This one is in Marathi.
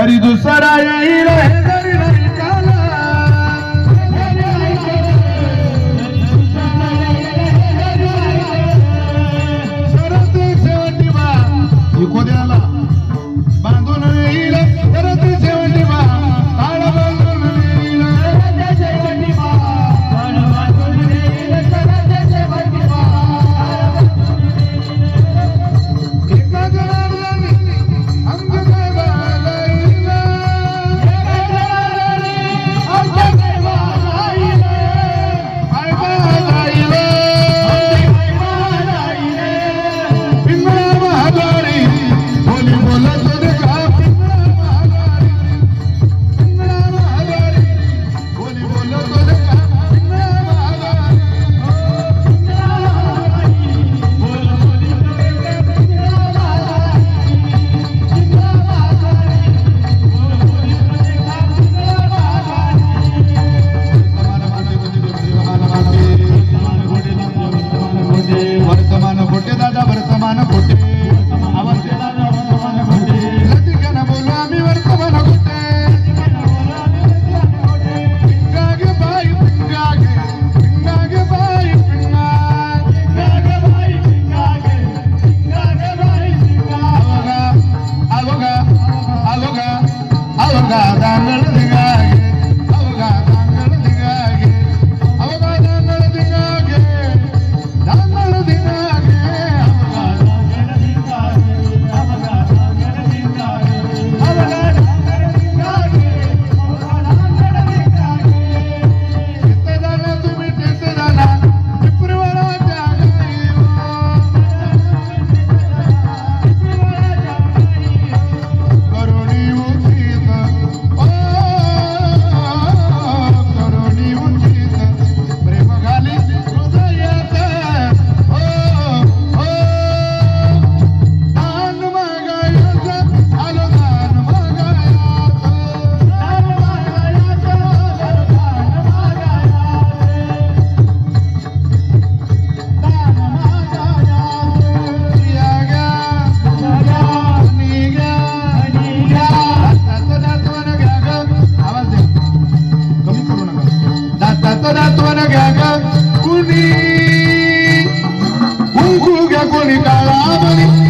तरी दुसरा येईल हे जरी नाही झाला शरद शेवटी बा कोद्याला बांधून येईल शरद शेवटी बा ताळ बांधून येईल शरद शेवटी बा ताळ बांधून येईल शरद शेवटी बा एका जणांनी अंग काय बाळाईला एका जणांनी अंग काय बाळाईला काय बाळाईला पिंगळा महादारी बोली बोलत देखा पिंगळा महादारी बोली बोलत देखा पिंगळा महादारी बोल बोली देखा पिंगळा महादारी पिंगळा महादारी बोल बोली देखा पिंगळा महादारी वर्तमान खोटे दादा वर्तमान खोटे लटिकन बोलू आम्ही वर्तमान खोटे पिंगागे बाई पिंगागे पिंगागे बाई पिंगागे बाई पिंगागे पिंगागे बाई पिंगागे अवगा अवगा अवगा दांगळ दिगागे अवगा दांगळ दिगागे अवगा दांगळ दिगागे दांगळ दिगागे अवगा दांगळ दिगागे अवगा दांगळ दिगागे अवगा दांगळ दिगागे अवगा दांगळ दिगागे चित्तदाना तुम्ही चित्तदाना पिपरवाळाच्या गाई करुणी उचित करुणी उचित प्रेम घाली हृदयात दान मागायचं आलो दान मागायचं दान मागायचं आलो दान मागायचं या गा निघा दाताचं दातवन घ्या ग आवाज द्या कमी करू नका दाताचं दातवन घ्या ग कुणी कुंकू घ्या कोणी काळा बनी